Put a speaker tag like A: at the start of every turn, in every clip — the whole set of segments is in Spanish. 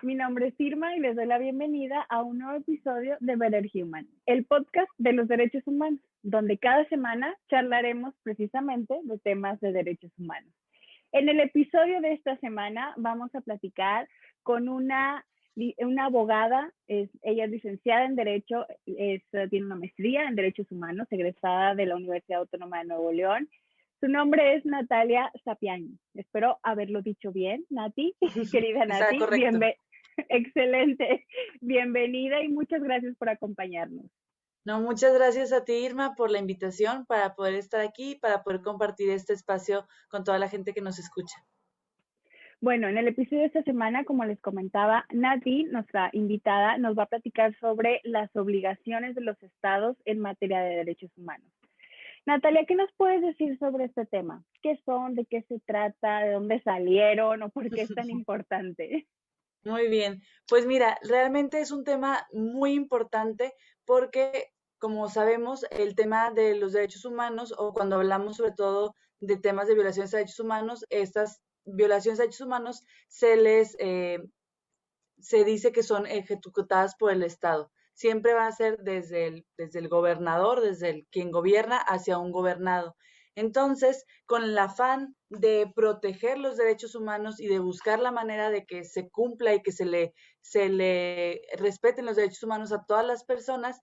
A: mi nombre es Irma y les doy la bienvenida a un nuevo episodio de Better Human, el podcast de los derechos humanos, donde cada semana charlaremos precisamente de temas de derechos humanos. En el episodio de esta semana vamos a platicar con una abogada, ella es licenciada en Derecho, tiene una maestría en Derechos Humanos, egresada de la Universidad Autónoma de Nuevo León. Su nombre es Natalia Sapiani. Espero haberlo dicho bien, Nati. Querida Nati,
B: está correcto.
A: Excelente. Bienvenida y muchas gracias por acompañarnos.
B: No, muchas gracias a ti, Irma, por la invitación para poder estar aquí, para poder compartir este espacio con toda la gente que nos escucha.
A: Bueno, en el episodio de esta semana, como les comentaba, Nati, nuestra invitada, nos va a platicar sobre las obligaciones de los estados en materia de derechos humanos. Natalia, ¿qué nos puedes decir sobre este tema? ¿Qué son? ¿De qué se trata? ¿De dónde salieron? ¿O por qué es tan importante?
B: Muy bien. Pues mira, realmente es un tema muy importante porque, como sabemos, el tema de los derechos humanos, o cuando hablamos sobre todo de temas de violaciones a derechos humanos, estas violaciones a derechos humanos se dice que son ejecutadas por el Estado. Siempre va a ser desde el gobernador, desde el quien gobierna, hacia un gobernado. Entonces, con el afán de proteger los derechos humanos y de buscar la manera de que se cumpla y que se le respeten los derechos humanos a todas las personas,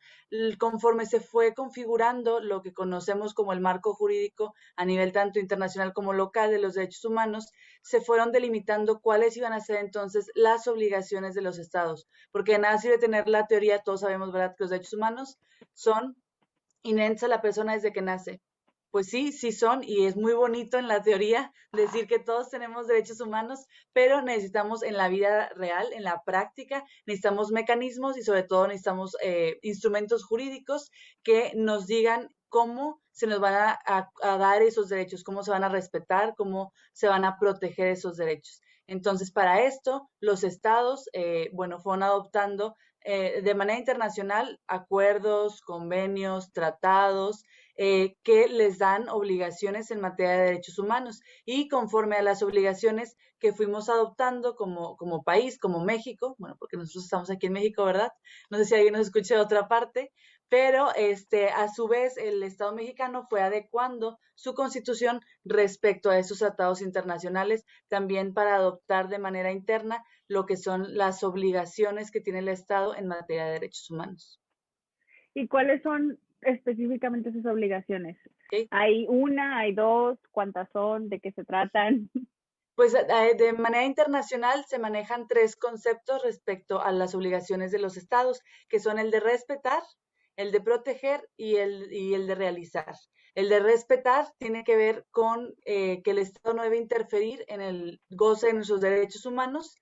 B: conforme se fue configurando lo que conocemos como el marco jurídico a nivel tanto internacional como local de los derechos humanos, se fueron delimitando cuáles iban a ser entonces las obligaciones de los estados, porque de nada sirve tener la teoría, todos sabemos, ¿verdad?, que los derechos humanos son inherentes a la persona desde que nace. Pues sí, sí son, y es muy bonito en la teoría decir que todos tenemos derechos humanos, pero necesitamos en la vida real, en la práctica, necesitamos mecanismos y sobre todo necesitamos instrumentos jurídicos que nos digan cómo se nos van a dar esos derechos, cómo se van a respetar, cómo se van a proteger esos derechos. Entonces, para esto, los estados, fueron adoptando de manera internacional acuerdos, convenios, tratados, que les dan obligaciones en materia de derechos humanos. Y conforme a las obligaciones que fuimos adoptando como país, como México, bueno, porque nosotros estamos aquí en México, ¿verdad? No sé si alguien nos escucha de otra parte, pero a su vez el Estado mexicano fue adecuando su constitución respecto a esos tratados internacionales, también para adoptar de manera interna lo que son las obligaciones que tiene el Estado en materia de derechos humanos.
A: ¿Y cuáles son específicamente sus obligaciones?
B: ¿Okay?
A: ¿Hay una, hay dos? ¿Cuántas son? ¿De qué se tratan?
B: Pues de manera internacional se manejan tres conceptos respecto a las obligaciones de los estados, que son el de respetar, el de proteger y el de realizar. El de respetar tiene que ver con que el Estado no debe interferir en el goce de nuestros derechos humanos.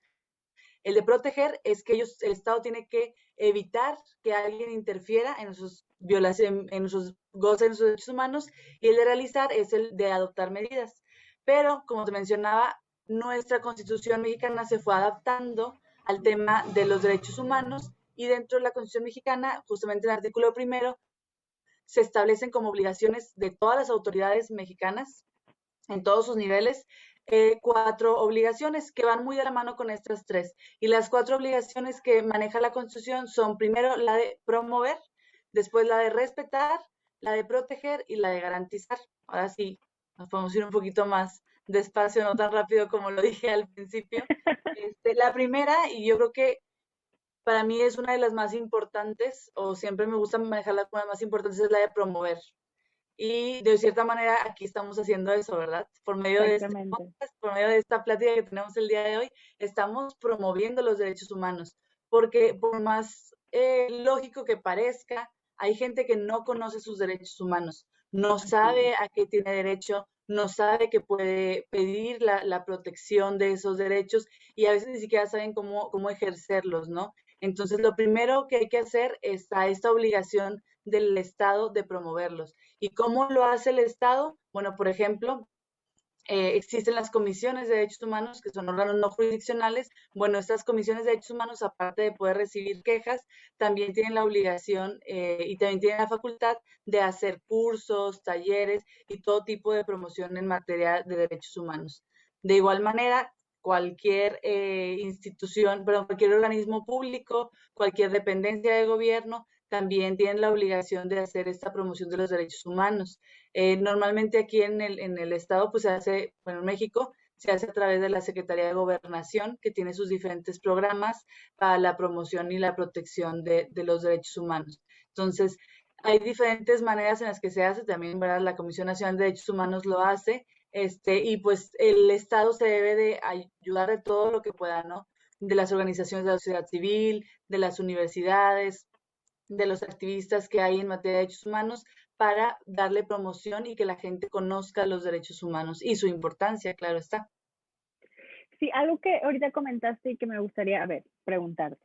B: El de proteger es que el Estado tiene que evitar que alguien interfiera en nuestros violaciones, en nuestros goces de nuestros derechos humanos, y el de realizar es el de adoptar medidas. Pero, como te mencionaba, nuestra Constitución mexicana se fue adaptando al tema de los derechos humanos, y dentro de la Constitución mexicana, justamente en el artículo primero, se establecen como obligaciones de todas las autoridades mexicanas, en todos sus niveles, 4 obligaciones que van muy de la mano con estas 3. Y las 4 obligaciones que maneja la Constitución son primero la de promover, después la de respetar, la de proteger y la de garantizar. Ahora sí, nos podemos ir un poquito más despacio, no tan rápido como lo dije al principio. La primera, y yo creo que para mí es una de las más importantes, o siempre me gusta manejarla como la más importante, es la de promover. Y de cierta manera aquí estamos haciendo eso, ¿verdad? Por medio de este podcast, por medio de esta plática que tenemos el día de hoy, estamos promoviendo los derechos humanos, porque por más lógico que parezca, hay gente que no conoce sus derechos humanos, no sabe a qué tiene derecho, no sabe que puede pedir la protección de esos derechos, y a veces ni siquiera saben cómo ejercerlos, ¿no? Entonces, lo primero que hay que hacer es esta obligación del Estado de promoverlos. ¿Y cómo lo hace el Estado? Bueno, por ejemplo, existen las comisiones de derechos humanos, que son órganos no jurisdiccionales. Bueno, estas comisiones de derechos humanos, aparte de poder recibir quejas, también tienen la obligación y también tienen la facultad de hacer cursos, talleres y todo tipo de promoción en materia de derechos humanos. De igual manera, cualquier institución, perdón, cualquier organismo público, cualquier dependencia de gobierno, también tienen la obligación de hacer esta promoción de los derechos humanos. Normalmente aquí en el estado, pues se hace, bueno, en México, se hace a través de la Secretaría de Gobernación, que tiene sus diferentes programas para la promoción y la protección de los derechos humanos. Entonces, hay diferentes maneras en las que se hace, también, ¿verdad? La Comisión Nacional de Derechos Humanos lo hace, y pues el Estado se debe de ayudar de todo lo que pueda, ¿no? De las organizaciones de la sociedad civil, de las universidades, de los activistas que hay en materia de derechos humanos para darle promoción y que la gente conozca los derechos humanos y su importancia, claro está.
A: Sí, algo que ahorita comentaste y que me gustaría, preguntarte.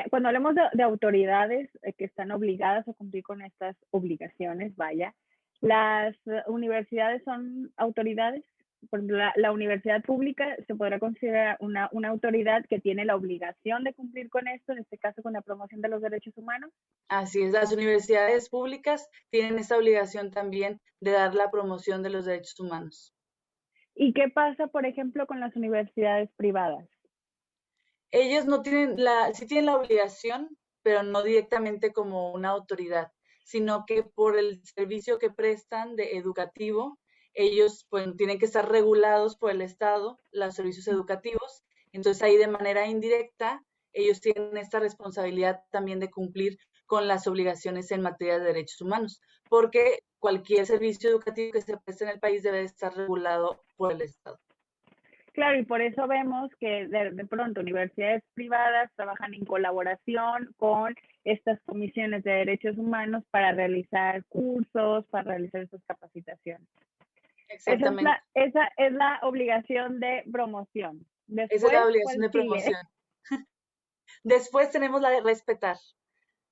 A: Cuando hablamos de autoridades que están obligadas a cumplir con estas obligaciones, vaya, ¿las universidades son autoridades? Por ejemplo, la universidad pública se podrá considerar una autoridad que tiene la obligación de cumplir con esto, en este caso con la promoción de los derechos humanos.
B: Así es, las universidades públicas tienen esa obligación también de dar la promoción de los derechos humanos.
A: ¿Y qué pasa, por ejemplo, con las universidades privadas?
B: Ellos no tienen sí tienen la obligación, pero no directamente como una autoridad, sino que por el servicio que prestan de educativo, ellos pues tienen que estar regulados por el Estado, los servicios educativos. Entonces ahí de manera indirecta, ellos tienen esta responsabilidad también de cumplir con las obligaciones en materia de derechos humanos, porque cualquier servicio educativo que se preste en el país debe estar regulado por el Estado.
A: Claro, y por eso vemos que de pronto universidades privadas trabajan en colaboración con estas comisiones de derechos humanos para realizar cursos, para realizar estas capacitaciones.
B: Exactamente.
A: Esa es la obligación de promoción. Después,
B: esa es la obligación de promoción. Después tenemos la de respetar.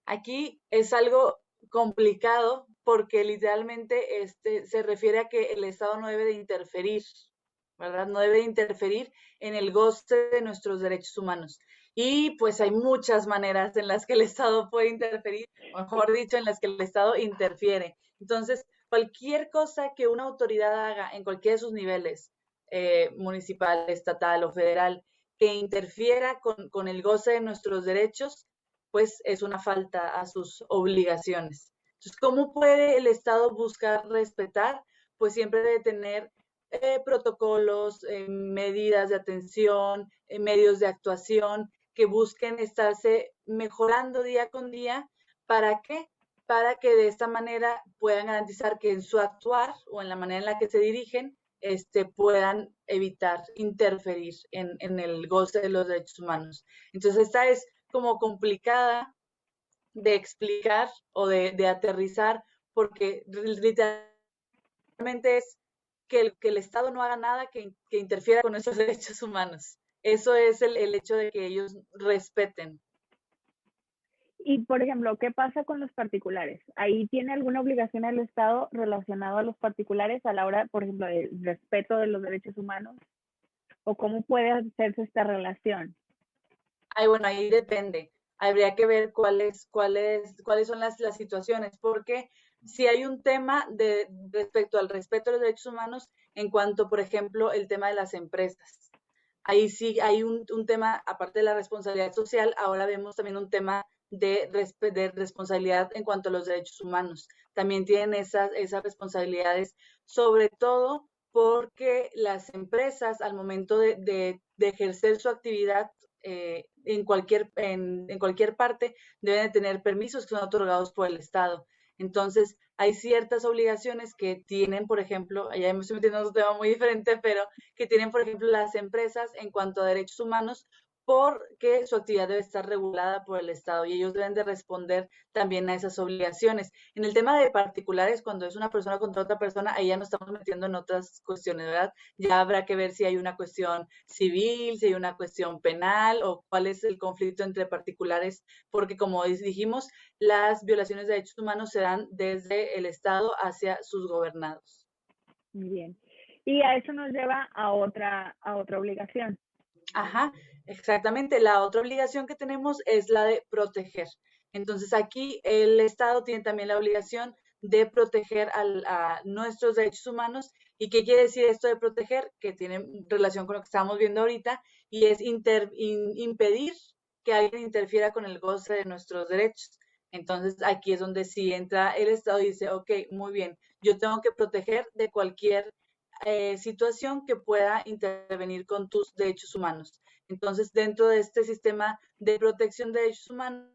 B: Aquí es algo complicado porque literalmente se refiere a que el Estado no debe de interferir, ¿verdad? No debe de interferir en el goce de nuestros derechos humanos. Y pues hay muchas maneras en las que el Estado puede interferir, o mejor dicho, en las que el Estado interfiere. Entonces, cualquier cosa que una autoridad haga en cualquiera de sus niveles, municipal, estatal o federal, que interfiera con el goce de nuestros derechos, pues es una falta a sus obligaciones. Entonces, ¿cómo puede el Estado buscar respetar? Pues siempre debe tener protocolos, medidas de atención, medios de actuación que busquen estarse mejorando día con día. ¿Para qué? Para que de esta manera puedan garantizar que en su actuar o en la manera en la que se dirigen, puedan evitar interferir en el goce de los derechos humanos. Entonces, esta es como complicada de explicar o de aterrizar, porque literalmente es que el Estado no haga nada que interfiera con nuestros derechos humanos. Eso es el hecho de que ellos respeten.
A: Y, por ejemplo, ¿qué pasa con los particulares? ¿Ahí tiene alguna obligación el Estado relacionado a los particulares a la hora, por ejemplo, del respeto de los derechos humanos? ¿O cómo puede hacerse esta relación?
B: Ay, bueno, ahí depende. Habría que ver cuáles son las situaciones, porque si hay un tema respecto al respeto de los derechos humanos en cuanto, por ejemplo, el tema de las empresas. Ahí sí hay un tema, aparte de la responsabilidad social, ahora vemos también un tema de responsabilidad en cuanto a los derechos humanos. También tienen esas responsabilidades, sobre todo porque las empresas al momento de ejercer su actividad en cualquier parte deben de tener permisos que son otorgados por el Estado. Entonces, hay ciertas obligaciones que tienen, por ejemplo, ya me estoy metiendo en un tema muy diferente, pero que tienen, por ejemplo, las empresas en cuanto a derechos humanos, porque su actividad debe estar regulada por el Estado y ellos deben de responder también a esas obligaciones. En el tema de particulares, cuando es una persona contra otra persona, ahí ya nos estamos metiendo en otras cuestiones, ¿verdad? Ya habrá que ver si hay una cuestión civil, si hay una cuestión penal o cuál es el conflicto entre particulares, porque como dijimos, las violaciones de derechos humanos se dan desde el Estado hacia sus gobernados.
A: Muy bien. Y a eso nos lleva a otra obligación.
B: Ajá, exactamente. La otra obligación que tenemos es la de proteger. Entonces aquí el Estado tiene también la obligación de proteger a nuestros derechos humanos. ¿Y qué quiere decir esto de proteger? Que tiene relación con lo que estamos viendo ahorita, y es impedir que alguien interfiera con el goce de nuestros derechos. Entonces, aquí es donde sí entra el Estado y dice, ok, muy bien, yo tengo que proteger de cualquier situación que pueda intervenir con tus derechos humanos. Entonces, dentro de este sistema de protección de derechos humanos,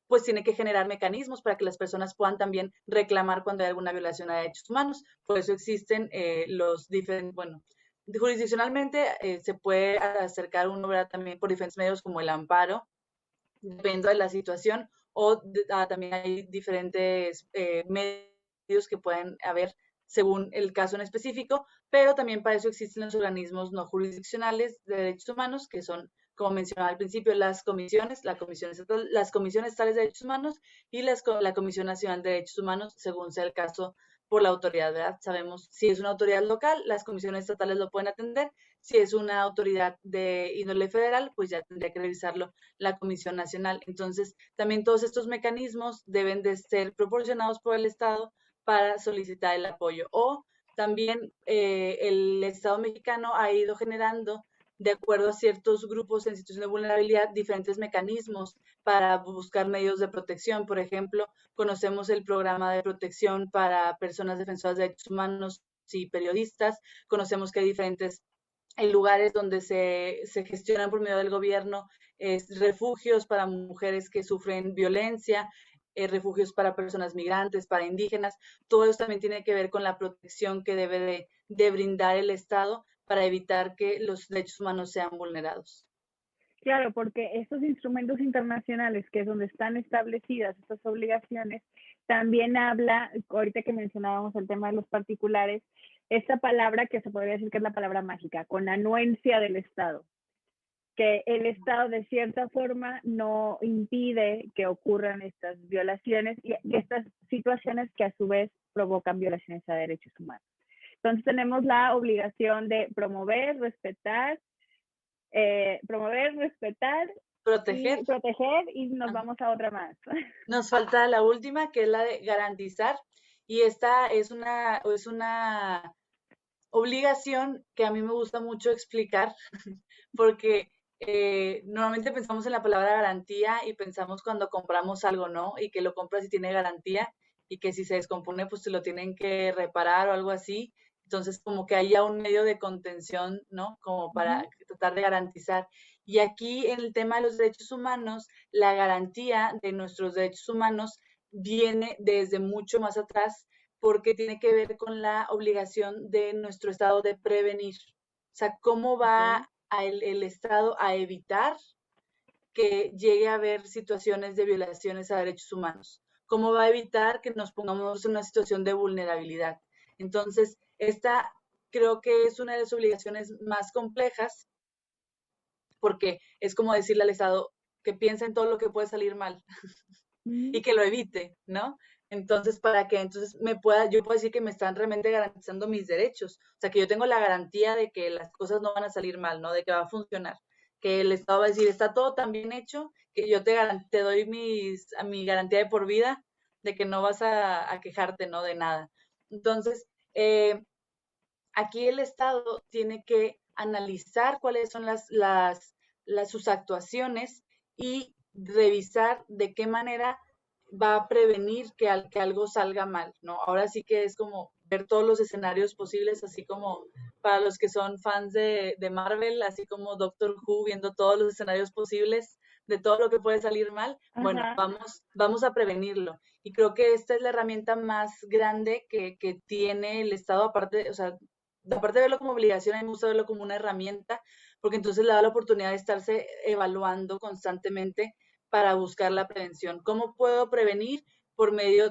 B: pues tiene que generar mecanismos para que las personas puedan también reclamar cuando hay alguna violación a derechos humanos. Por eso existen los diferentes, bueno, jurisdiccionalmente se puede acercar uno, ¿verdad? También por diferentes medios como el amparo, dependiendo de la situación, o también hay diferentes medios que pueden haber según el caso en específico, pero también para eso existen los organismos no jurisdiccionales de derechos humanos, que son, como mencionaba al principio, las comisiones, las comisiones estatales de derechos humanos y la Comisión Nacional de Derechos Humanos, según sea el caso por la autoridad, ¿verdad? Sabemos si es una autoridad local, las comisiones estatales lo pueden atender. Si es una autoridad de índole federal, pues ya tendría que revisarlo la Comisión Nacional. Entonces, también todos estos mecanismos deben de ser proporcionados por el Estado para solicitar el apoyo. O también el Estado mexicano ha ido generando, de acuerdo a ciertos grupos en situación de vulnerabilidad, diferentes mecanismos para buscar medios de protección. Por ejemplo, conocemos el programa de protección para personas defensoras de derechos humanos y periodistas. Conocemos que hay diferentes lugares donde se gestionan por medio del gobierno refugios para mujeres que sufren violencia, refugios para personas migrantes, para indígenas. Todo eso también tiene que ver con la protección que debe de brindar el Estado para evitar que los derechos humanos sean vulnerados.
A: Claro, porque estos instrumentos internacionales, que es donde están establecidas estas obligaciones, también habla, ahorita que mencionábamos el tema de los particulares, esta palabra que se podría decir que es la palabra mágica, con anuencia del Estado, que el Estado de cierta forma no impide que ocurran estas violaciones y estas situaciones que a su vez provocan violaciones a derechos humanos. Entonces tenemos la obligación de promover, respetar, proteger y nos vamos a otra más.
B: Nos falta la última, que es la de garantizar, y esta es una obligación que a mí me gusta mucho explicar porque normalmente pensamos en la palabra garantía y pensamos cuando compramos algo, ¿no? Y que lo compras y tiene garantía y que si se descompone pues te lo tienen que reparar o algo así. Entonces como que haya un medio de contención, ¿no? Como para tratar de garantizar. Y aquí en el tema de los derechos humanos, la garantía de nuestros derechos humanos viene desde mucho más atrás porque tiene que ver con la obligación de nuestro Estado de prevenir. O sea, cómo va el Estado a evitar que llegue a haber situaciones de violaciones a derechos humanos. ¿Cómo va a evitar que nos pongamos en una situación de vulnerabilidad? Entonces, esta creo que es una de las obligaciones más complejas porque es como decirle al Estado que piense en todo lo que puede salir mal y que lo evite, ¿no? Entonces, para que entonces yo puedo decir que me están realmente garantizando mis derechos. O sea, que yo tengo la garantía de que las cosas no van a salir mal, ¿no? De que va a funcionar. Que el Estado va a decir, está todo tan bien hecho que yo te doy mi garantía de por vida de que no vas a quejarte, ¿no? De nada. Entonces, aquí el Estado tiene que analizar cuáles son sus actuaciones y revisar de qué manera va a prevenir que algo salga mal, ¿no? Ahora sí que es como ver todos los escenarios posibles, así como para los que son fans de Marvel, así como Doctor Who, viendo todos los escenarios posibles de todo lo que puede salir mal. Bueno, vamos a prevenirlo. Y creo que esta es la herramienta más grande que tiene el Estado, aparte de verlo como obligación, a mí me gusta verlo como una herramienta, porque entonces le da la oportunidad de estarse evaluando constantemente para buscar la prevención. ¿Cómo puedo prevenir?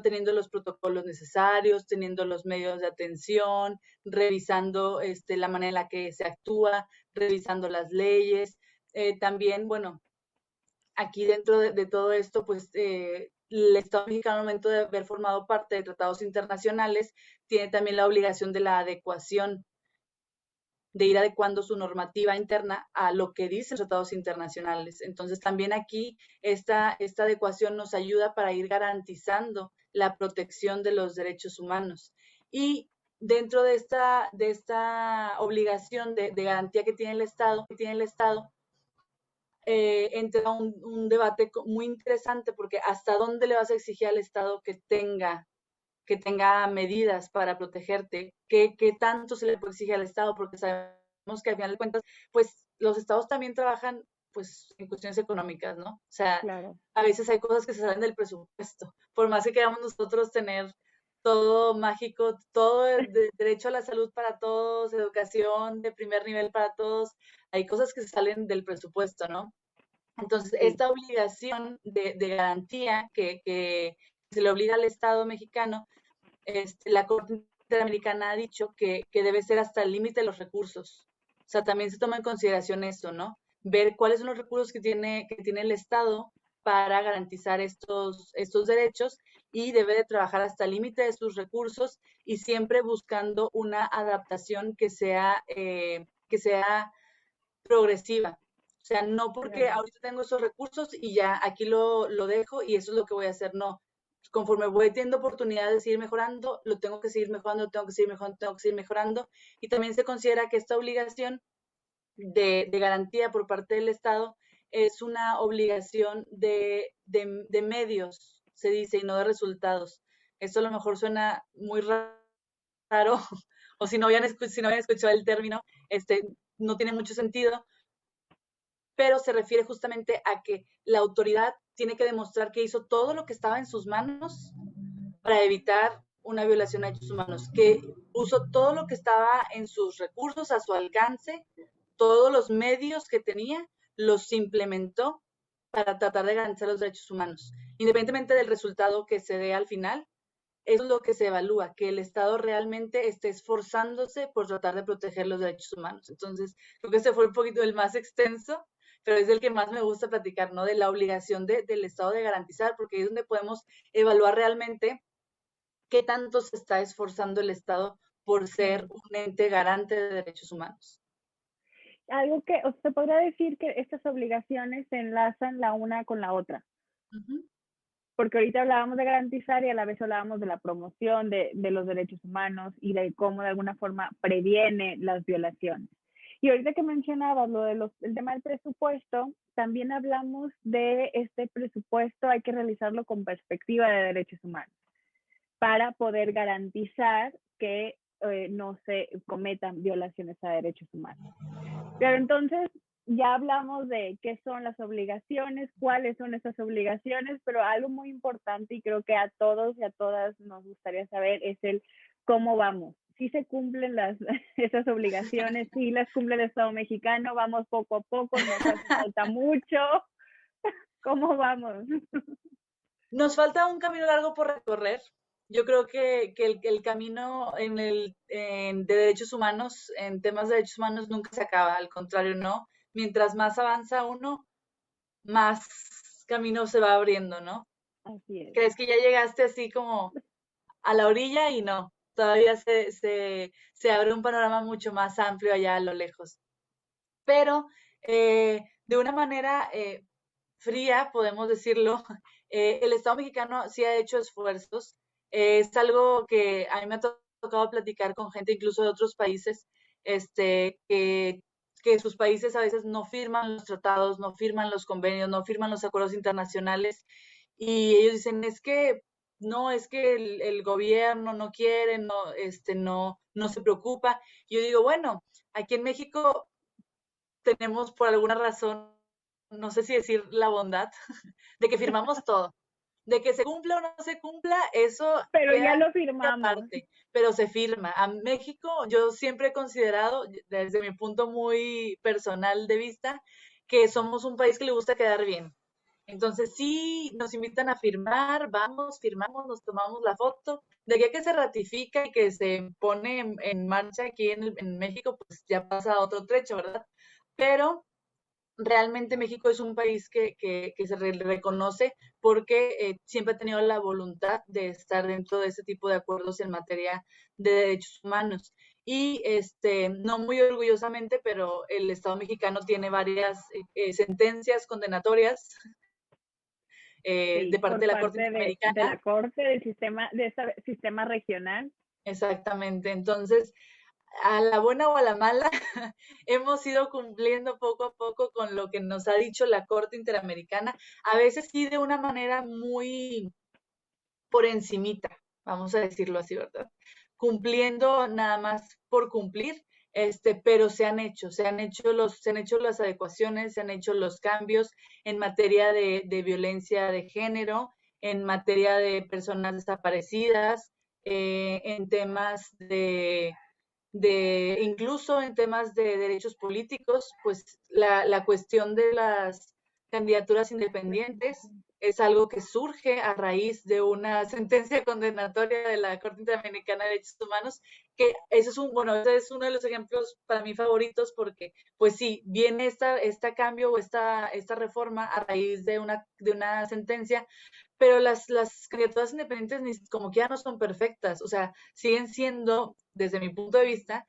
B: Teniendo los protocolos necesarios, teniendo los medios de atención, revisando la manera en la que se actúa, revisando las leyes. También, bueno, aquí dentro de todo esto, pues el Estado mexicano, al momento de haber formado parte de tratados internacionales, tiene también la obligación de la adecuación, de ir adecuando su normativa interna a lo que dicen los tratados internacionales. Entonces, también aquí esta adecuación nos ayuda para ir garantizando la protección de los derechos humanos. Y dentro de esta obligación de garantía que tiene el Estado, entra un debate muy interesante, porque hasta dónde le vas a exigir al Estado que tenga medidas para protegerte, qué tanto se le puede exigir al Estado, porque sabemos que al final de cuentas, pues los Estados también trabajan pues en cuestiones económicas, ¿no? O sea,
A: Claro.
B: a veces hay cosas que se salen del presupuesto, por más que queramos nosotros tener todo mágico, todo el derecho a la salud para todos, educación de primer nivel para todos, hay cosas que se salen del presupuesto, ¿no? Entonces,
A: Sí.
B: esta obligación de garantía que se le obliga al Estado mexicano, la Corte Interamericana ha dicho que debe ser hasta el límite de los recursos. O sea, también se toma en consideración eso, ¿no? Ver cuáles son los recursos que tiene el Estado para garantizar estos derechos, y debe de trabajar hasta el límite de sus recursos, y siempre buscando una adaptación que sea progresiva. O sea, no porque
A: Claro.
B: ahorita tengo esos recursos y ya aquí lo dejo y eso es lo que voy a hacer. No, conforme voy teniendo oportunidades de seguir mejorando, lo tengo que seguir mejorando, tengo que seguir mejorando, tengo que seguir mejorando. Y también se considera que esta obligación de garantía por parte del Estado es una obligación de medios, se dice, y no de resultados. Esto a lo mejor suena muy raro, o si no habían escuchado el término, no tiene mucho sentido, pero se refiere justamente a que la autoridad tiene que demostrar que hizo todo lo que estaba en sus manos para evitar una violación a derechos humanos, que usó todo lo que estaba en sus recursos, a su alcance, todos los medios que tenía, los implementó para tratar de garantizar los derechos humanos. Independientemente del resultado que se dé al final, eso es lo que se evalúa, que el Estado realmente esté esforzándose por tratar de proteger los derechos humanos. Entonces, creo que este fue un poquito el más extenso, pero es el que más me gusta platicar, ¿no? De la obligación del Estado de garantizar, porque es donde podemos evaluar realmente qué tanto se está esforzando el Estado por ser un ente garante de derechos humanos.
A: Algo que, o se podría decir que estas obligaciones se enlazan la una con la otra.
B: Uh-huh.
A: Porque ahorita hablábamos de garantizar y a la vez hablábamos de la promoción de los derechos humanos y de cómo de alguna forma previene las violaciones. Y ahorita que mencionabas lo de el tema del presupuesto, también hablamos de este presupuesto, hay que realizarlo con perspectiva de derechos humanos para poder garantizar que no se cometan violaciones a derechos humanos. Pero entonces ya hablamos de qué son las obligaciones, cuáles son esas obligaciones, pero algo muy importante y creo que a todos y a todas nos gustaría saber es el cómo vamos. Si se cumplen esas obligaciones, si las cumple el Estado mexicano, vamos poco a poco, nos hace falta mucho. ¿Cómo vamos?
B: Nos falta un camino largo por recorrer. Yo creo que el camino de derechos humanos, en temas de derechos humanos, nunca se acaba. Al contrario, no. Mientras más avanza uno, más camino se va abriendo, ¿no?
A: Así es.
B: ¿Crees que ya llegaste así como a la orilla? Y no, todavía se abre un panorama mucho más amplio allá a lo lejos. Pero de una manera fría, podemos decirlo, el Estado mexicano sí ha hecho esfuerzos. Es algo que a mí me ha tocado platicar con gente incluso de otros países, que sus países a veces no firman los tratados, no firman los convenios, no firman los acuerdos internacionales, y ellos dicen, es que no, es que el gobierno no quiere, no se preocupa. Yo digo, bueno, aquí en México tenemos por alguna razón, no sé si decir la bondad, de que firmamos todo. De que se cumpla o no se cumpla, eso
A: Pero
B: queda
A: ya lo firmamos.
B: aparte, pero se firma. A México, yo siempre he considerado, desde mi punto muy personal de vista, que somos un país que le gusta quedar bien. Entonces, sí, nos invitan a firmar, vamos, firmamos, nos tomamos la foto. De aquí a que se ratifica y que se pone en marcha aquí en México, pues ya pasa otro trecho, ¿verdad? Pero realmente México es un país que se reconoce porque siempre ha tenido la voluntad de estar dentro de ese tipo de acuerdos en materia de derechos humanos. Y no muy orgullosamente, pero el Estado mexicano tiene varias sentencias condenatorias
A: Sí,
B: de parte
A: por
B: de la Corte
A: parte de
B: Interamericana.
A: la Corte, del sistema, de ese sistema regional.
B: Exactamente. Entonces, a la buena o a la mala, hemos ido cumpliendo poco a poco con lo que nos ha dicho la Corte Interamericana, a veces sí de una manera muy por encimita, vamos a decirlo así, ¿verdad? Cumpliendo nada más por cumplir, pero se han hecho las adecuaciones, se han hecho los cambios en materia de violencia de género, en materia de personas desaparecidas, en temas incluso en temas de derechos políticos, pues la cuestión de las candidaturas independientes es algo que surge a raíz de una sentencia condenatoria de la Corte Interamericana de Derechos Humanos, que eso es ese es uno de los ejemplos para mí favoritos porque, pues sí, viene esta cambio o esta reforma a raíz de una sentencia, pero las candidaturas independientes como que ya no son perfectas, o sea, siguen siendo, desde mi punto de vista,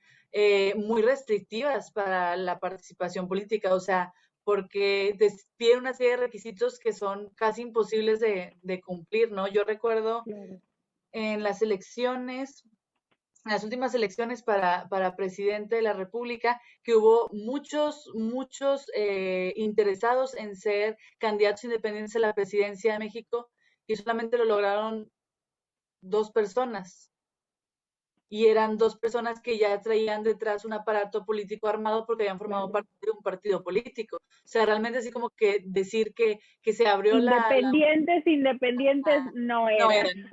B: muy restrictivas para la participación política, o sea, porque piden una serie de requisitos que son casi imposibles de cumplir, ¿no? Yo recuerdo
A: Claro.
B: en las elecciones, en las últimas elecciones para presidente de la República, que hubo muchos interesados en ser candidatos independientes a la presidencia de México y solamente lo lograron 2 personas. Y eran 2 personas que ya traían detrás un aparato político armado porque habían formado
A: Claro.
B: parte de un partido político. O sea, realmente así como que decir que se abrió
A: Independientes no
B: no
A: eran.
B: eran.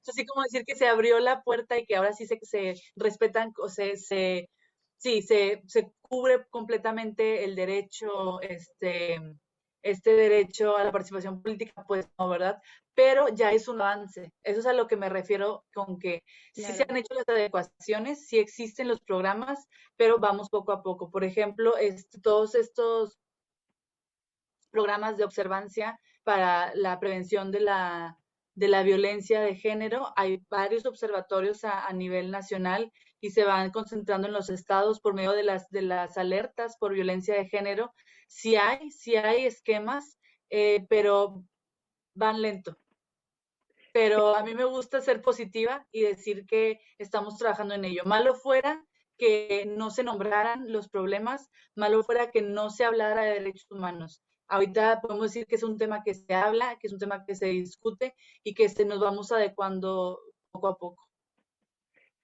B: Es así como decir que se abrió la puerta y que ahora sí se respetan, o se cubre completamente el derecho, este derecho a la participación política, pues no, ¿verdad? Pero ya es un avance. Eso es a lo que me refiero con que sí se
A: Claro.
B: han hecho las adecuaciones, sí existen los programas, pero vamos poco a poco. Por ejemplo, todos estos programas de observancia para la prevención de la violencia de género. Hay varios observatorios a nivel nacional y se van concentrando en los estados por medio de las alertas por violencia de género. Sí hay esquemas, pero van lento. Pero a mí me gusta ser positiva y decir que estamos trabajando en ello. Malo fuera que no se nombraran los problemas, malo fuera que no se hablara de derechos humanos. Ahorita podemos decir que es un tema que se habla, que es un tema que se discute y que nos vamos adecuando poco a poco.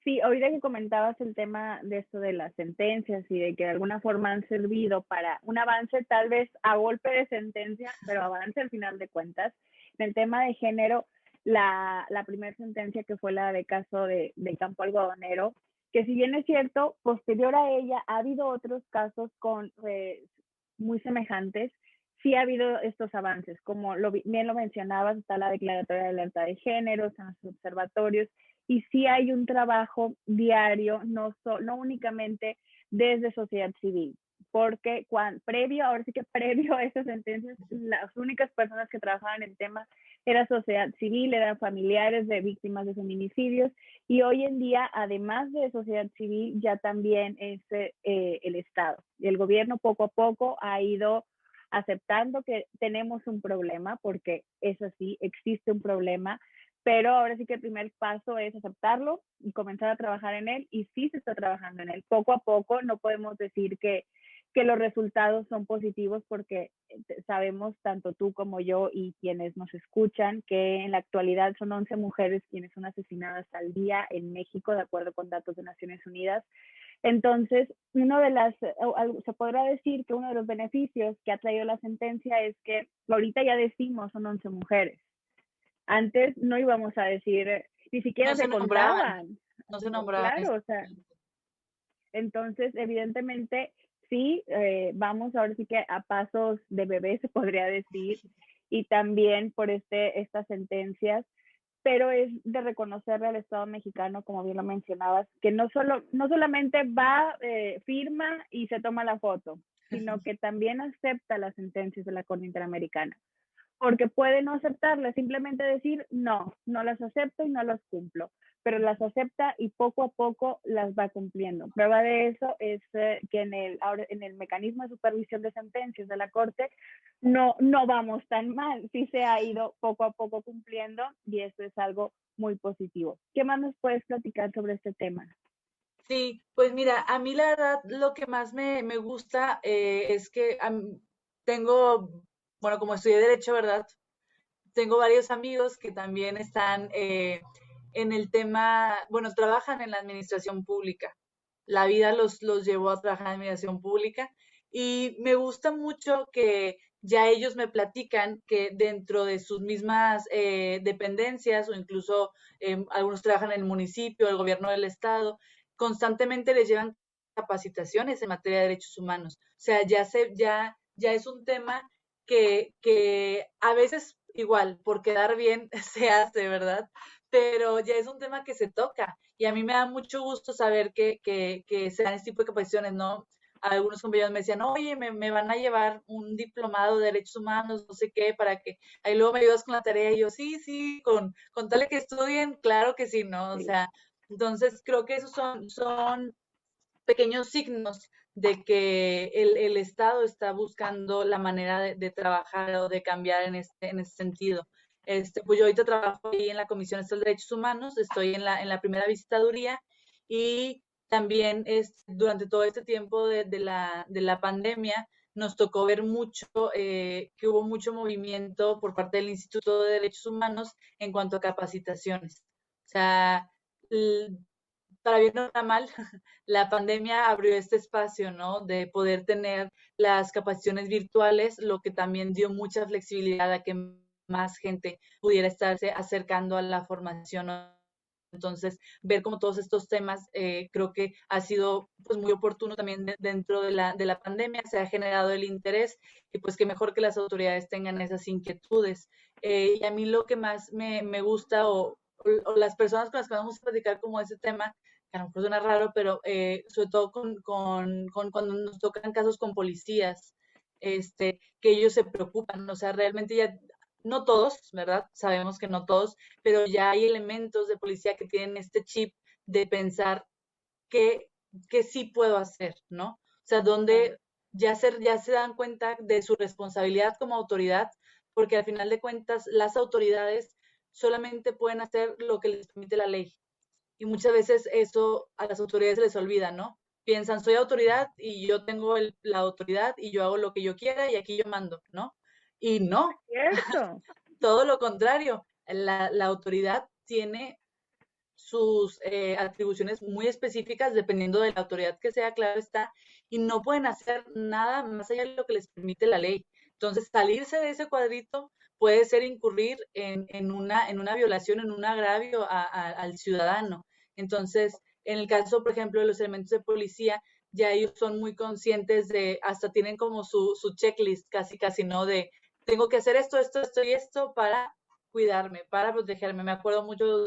A: Sí, ahorita que comentabas el tema de esto de las sentencias y de que de alguna forma han servido para un avance, tal vez a golpe de sentencia, pero avance al final de cuentas. En el tema de género, la primera sentencia que fue la de caso de Campo Algodonero, que si bien es cierto, posterior a ella ha habido otros casos con muy semejantes, sí ha habido estos avances, como bien lo mencionabas, está la declaratoria de alerta de género, están los observatorios, y sí hay un trabajo diario, no únicamente desde sociedad civil, porque ahora sí que previo a esas sentencias, las únicas personas que trabajaban en el tema era sociedad civil, eran familiares de víctimas de feminicidios, y hoy en día, además de sociedad civil, ya también es el Estado. El gobierno poco a poco ha ido aceptando que tenemos un problema, porque es así, existe un problema, pero ahora sí que el primer paso es aceptarlo y comenzar a trabajar en él, y sí se está trabajando en él. Poco a poco no podemos decir que los resultados son positivos porque sabemos, tanto tú como yo y quienes nos escuchan, que en la actualidad son 11 mujeres quienes son asesinadas al día en México, de acuerdo con datos de Naciones Unidas. Entonces, se podrá decir que uno de los beneficios que ha traído la sentencia es que ahorita ya decimos son 11 mujeres. Antes no íbamos a decir, ni siquiera
B: No se
A: se
B: nombraban,
A: contaban.
B: no se nombraban.
A: Claro, o sea, entonces evidentemente sí, vamos ahora sí que a pasos de bebé, se podría decir, y también por estas sentencias, pero es de reconocerle al Estado mexicano, como bien lo mencionabas, que no solamente va, firma y se toma la foto, sino que también acepta las sentencias de la Corte Interamericana. porque puede no aceptarlas, simplemente decir, no, no las acepto y no las cumplo, pero las acepta y poco a poco las va cumpliendo. Prueba de eso es que en el mecanismo de supervisión de sentencias de la Corte no vamos tan mal, sí se ha ido poco a poco cumpliendo y eso es algo muy positivo. ¿Qué más nos puedes platicar sobre este tema?
B: Sí, pues mira, a mí la verdad lo que más me gusta es que tengo, bueno, como estudié Derecho, ¿verdad? Tengo varios amigos que también están en el tema, bueno, trabajan en la administración pública. La vida los llevó a trabajar en la administración pública y me gusta mucho que ya ellos me platican que dentro de sus mismas dependencias o incluso algunos trabajan en el municipio, el gobierno del estado, constantemente les llevan capacitaciones en materia de derechos humanos. O sea, ya es un tema que a veces igual, por quedar bien se hace, ¿verdad? Pero ya es un tema que se toca y a mí me da mucho gusto saber que se dan este tipo de capacitaciones, ¿no? Algunos compañeros me decían, oye, me van a llevar un diplomado de derechos humanos, no sé qué, para que ahí luego me ayudas con la tarea. Y yo, sí, con tal de que estudien, claro que sí, ¿no? O
A: Sí.
B: sea, entonces creo que esos son pequeños signos de que el Estado está buscando la manera de trabajar o de cambiar en este sentido. Pues yo ahorita trabajo ahí en la Comisión Estatal de Derechos Humanos, estoy en la primera visitaduría y también durante todo este tiempo de la pandemia nos tocó ver mucho, que hubo mucho movimiento por parte del Instituto de Derechos Humanos en cuanto a capacitaciones. O sea, para bien o para mal, la pandemia abrió este espacio, ¿no? De poder tener las capacitaciones virtuales, lo que también dio mucha flexibilidad a que más gente pudiera estarse acercando a la formación, ¿no? Entonces, ver como todos estos temas, creo que ha sido pues muy oportuno también dentro de la pandemia, se ha generado el interés y pues que mejor que las autoridades tengan esas inquietudes. Y a mí lo que más me gusta o las personas con las que vamos a platicar como ese tema, que a lo mejor suena raro, pero sobre todo con cuando nos tocan casos con policías, que ellos se preocupan, o sea, realmente ya, no todos, ¿verdad? Sabemos que no todos, pero ya hay elementos de policía que tienen este chip de pensar qué, qué sí puedo hacer, ¿no? O sea, donde ya se dan cuenta de su responsabilidad como autoridad, porque al final de cuentas las autoridades solamente pueden hacer lo que les permite la ley. Y muchas veces eso a las autoridades se les olvida, ¿no? Piensan, soy autoridad y yo tengo la autoridad y yo hago lo que yo quiera y aquí yo mando, ¿no? Y no,
A: Cierto.
B: todo lo contrario. La autoridad tiene sus atribuciones muy específicas dependiendo de la autoridad que sea, claro está, y no pueden hacer nada más allá de lo que les permite la ley. Entonces, salirse de ese cuadrito puede ser incurrir en una violación, en un agravio al ciudadano. Entonces, en el caso, por ejemplo, de los elementos de policía, ya ellos son muy conscientes de, hasta tienen como su checklist, casi, ¿no? De, tengo que hacer esto y esto para cuidarme, para protegerme. Me acuerdo mucho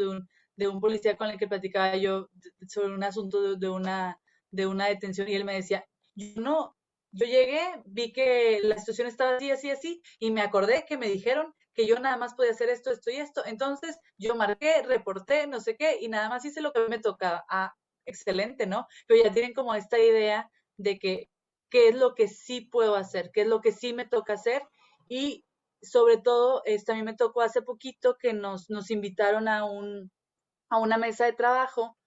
B: de un policía con el que platicaba yo sobre un asunto de una detención y él me decía, yo no, yo llegué, vi que la situación estaba así, y me acordé que me dijeron que yo nada más podía hacer esto y esto. Entonces yo marqué, reporté, no sé qué, y nada más hice lo que me tocaba. Ah, excelente, ¿no? Pero ya tienen como esta idea de que qué es lo que sí puedo hacer, qué es lo que sí me toca hacer y sobre todo, a mí me tocó hace poquito que nos invitaron a una mesa de trabajo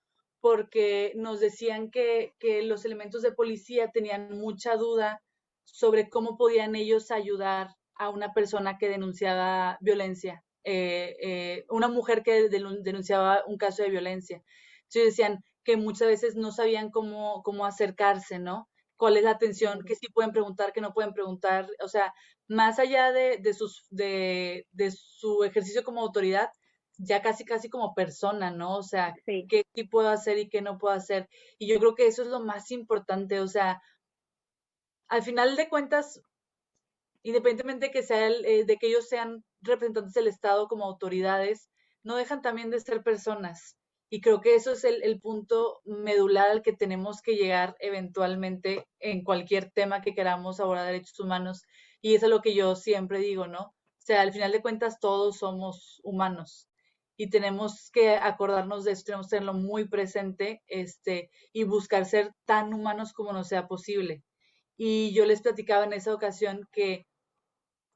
B: porque nos decían que los elementos de policía tenían mucha duda sobre cómo podían ellos ayudar a una persona que denunciaba violencia, una mujer que denunciaba un caso de violencia. Entonces decían que muchas veces no sabían cómo acercarse, ¿no? ¿Cuál es la atención? ¿Qué sí pueden preguntar, qué no pueden preguntar? O sea, más allá de su ejercicio como autoridad, ya casi como persona, ¿no? O sea,
A: Sí.
B: qué sí puedo hacer y qué no puedo hacer. Y yo creo que eso es lo más importante, o sea, al final de cuentas, independientemente de que de que ellos sean representantes del Estado como autoridades, no dejan también de ser personas. Y creo que eso es el punto medular al que tenemos que llegar eventualmente en cualquier tema que queramos abordar derechos humanos. Y eso es lo que yo siempre digo, ¿no? O sea, al final de cuentas todos somos humanos y tenemos que acordarnos de eso, tenemos que tenerlo muy presente, y buscar ser tan humanos como nos sea posible. Y yo les platicaba en esa ocasión que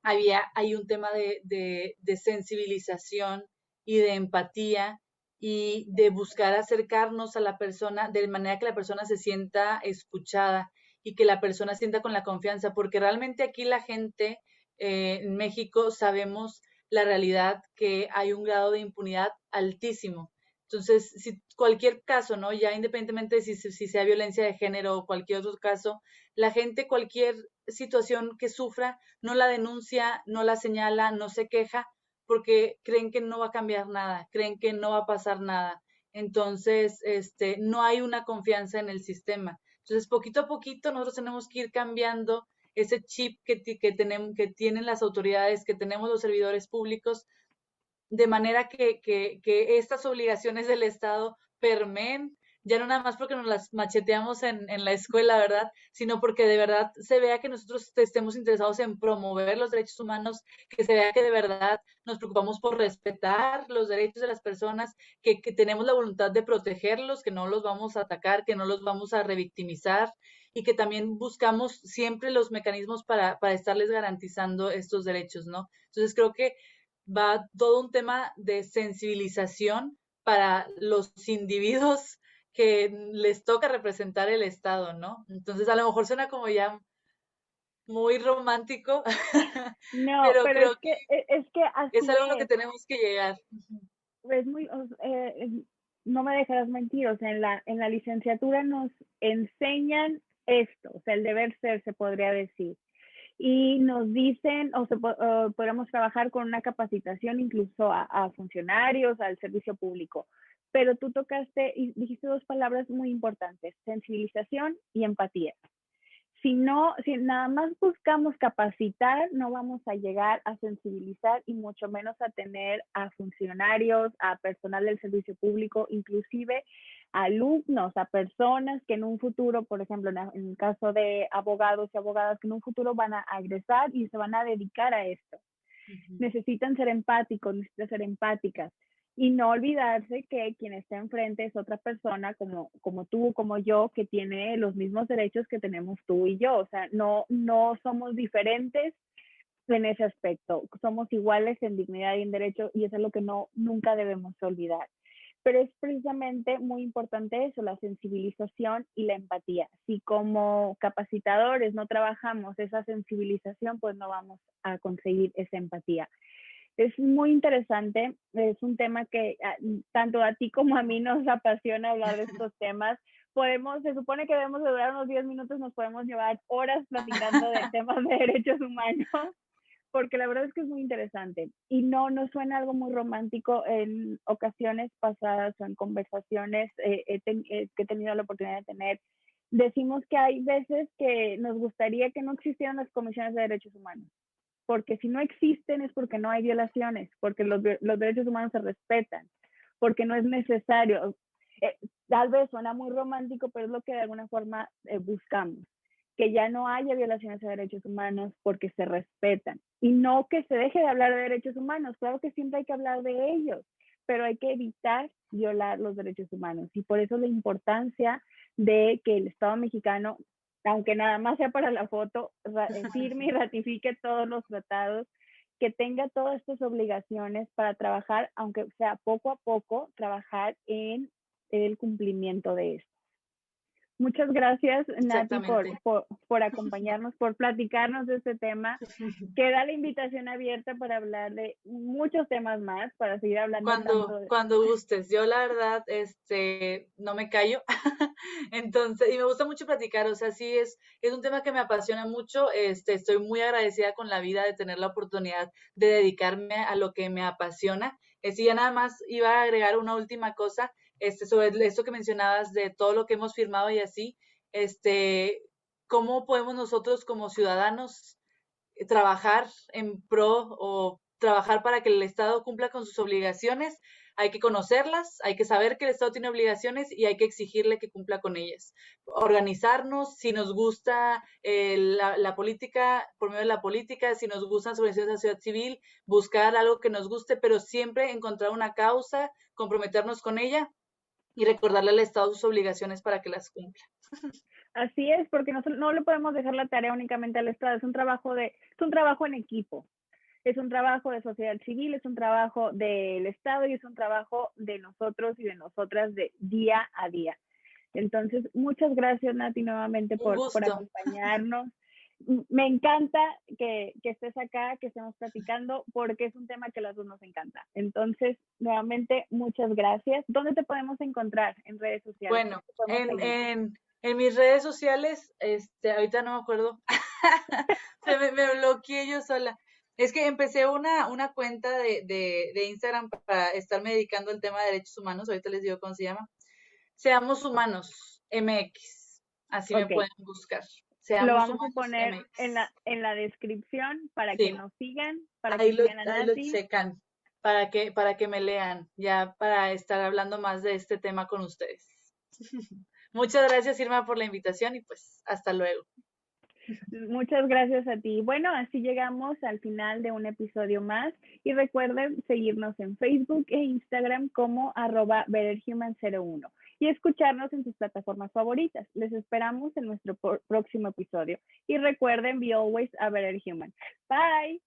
B: hay un tema de sensibilización y de empatía y de buscar acercarnos a la persona de manera que la persona se sienta escuchada y que la persona sienta con la confianza, porque realmente aquí la gente en México sabemos la realidad que hay un grado de impunidad altísimo. Entonces, si cualquier caso, ¿no? Ya independientemente de si sea violencia de género o cualquier otro caso, la gente, cualquier situación que sufra, no la denuncia, no la señala, no se queja, porque creen que no va a cambiar nada, creen que no va a pasar nada. Entonces, no hay una confianza en el sistema. Entonces, poquito a poquito nosotros tenemos que ir cambiando ese chip que tienen las autoridades, que tenemos los servidores públicos, de manera que estas obligaciones del Estado permeen, ya no nada más porque nos las macheteamos en la escuela, ¿verdad? Sino porque de verdad se vea que nosotros estemos interesados en promover los derechos humanos, que se vea que de verdad nos preocupamos por respetar los derechos de las personas, que tenemos la voluntad de protegerlos, que no los vamos a atacar, que no los vamos a revictimizar y que también buscamos siempre los mecanismos para estarles garantizando estos derechos, ¿no? Entonces creo que va todo un tema de sensibilización para los individuos que les toca representar el Estado, ¿no? Entonces, a lo mejor suena como ya muy romántico,
A: No,
B: pero
A: pero
B: creo que
A: es que
B: es
A: así
B: algo a lo que tenemos que llegar.
A: es muy, no me dejarás mentir, o sea, en la licenciatura nos enseñan esto, o sea, el deber ser, se podría decir. Y nos dicen, podemos trabajar con una capacitación incluso a funcionarios, al servicio público. Pero tú tocaste y dijiste dos palabras muy importantes, sensibilización y empatía. Si nada más buscamos capacitar, no vamos a llegar a sensibilizar y mucho menos a tener a funcionarios, a personal del servicio público, inclusive a alumnos, a personas que en un futuro, por ejemplo, en el caso de abogados y abogadas, que en un futuro van a egresar y se van a dedicar a esto. Necesitan ser empáticos, necesitan ser empáticas y no olvidarse que quien está enfrente es otra persona como tú, como yo, que tiene los mismos derechos que tenemos tú y yo. O sea, no somos diferentes en ese aspecto, somos iguales en dignidad y en derecho y eso es lo que nunca debemos olvidar. Pero es precisamente muy importante eso, la sensibilización y la empatía. Si como capacitadores no trabajamos esa sensibilización, pues no vamos a conseguir esa empatía. Es muy interesante, es un tema que tanto a ti como a mí nos apasiona hablar de estos temas. Se supone que debemos de durar unos 10 minutos, nos podemos llevar horas platicando de temas de derechos humanos, porque la verdad es que es muy interesante. Y no suena algo muy romántico. En ocasiones pasadas o en conversaciones que he tenido la oportunidad de tener, decimos que hay veces que nos gustaría que no existieran las comisiones de derechos humanos, porque si no existen es porque no hay violaciones, porque los derechos humanos se respetan, porque no es necesario. Tal vez suena muy romántico, pero es lo que de alguna forma buscamos, que ya no haya violaciones de derechos humanos porque se respetan. Y no que se deje de hablar de derechos humanos, claro que siempre hay que hablar de ellos, pero hay que evitar violar los derechos humanos. Y por eso la importancia de que el Estado mexicano, aunque nada más sea para la foto, firme y ratifique todos los tratados, que tenga todas estas obligaciones para trabajar, aunque sea poco a poco, trabajar en el cumplimiento de esto. Muchas gracias, Nati,
B: Exactamente.
A: por acompañarnos, por platicarnos de este tema. Queda la invitación abierta para hablar de muchos temas más, para seguir hablando tanto de...
B: Cuando gustes. Yo la verdad, no me callo. Entonces, y me gusta mucho platicar, o sea, sí es un tema que me apasiona mucho. Estoy muy agradecida con la vida de tener la oportunidad de dedicarme a lo que me apasiona. Y ya nada más iba a agregar una última cosa, sobre esto que mencionabas de todo lo que hemos firmado y así, cómo podemos nosotros como ciudadanos trabajar en pro o trabajar para que el Estado cumpla con sus obligaciones, Hay que conocerlas, hay que saber que el Estado tiene obligaciones y hay que exigirle que cumpla con ellas. Organizarnos, si nos gusta la política, por medio de la política, si nos gustan las organizaciones de la sociedad civil, buscar algo que nos guste, pero siempre encontrar una causa, comprometernos con ella y recordarle al Estado sus obligaciones para que las cumpla.
A: Así es, porque no le podemos dejar la tarea únicamente al Estado, es un trabajo en equipo, es un trabajo de sociedad civil, es un trabajo del Estado y es un trabajo de nosotros y de nosotras de día a día. Entonces, muchas gracias, Nati, nuevamente por acompañarnos. Me encanta que estés acá, que estemos platicando, porque es un tema que a las dos nos encanta. Entonces, nuevamente, muchas gracias. ¿Dónde te podemos encontrar en redes sociales?
B: Bueno, en mis redes sociales, ahorita no me acuerdo, me bloqueé yo sola. Es que empecé una cuenta de Instagram para estarme dedicando al tema de derechos humanos, ahorita les digo cómo se llama. Seamos Humanos MX, así me pueden buscar. Seamos
A: lo vamos
B: Humanos
A: a poner
B: MX.
A: en la descripción para
B: Sí.
A: que nos sigan, para
B: ahí
A: que sigan a Nati.
B: Ahí lo checan, para que me lean, ya para estar hablando más de este tema con ustedes. Muchas gracias, Irma, por la invitación y pues hasta luego.
A: Muchas gracias a ti. Bueno, así llegamos al final de un episodio más y recuerden seguirnos en Facebook e Instagram como @betterhuman01 y escucharnos en sus plataformas favoritas. Les esperamos en nuestro próximo episodio y recuerden, be always a better human. Bye.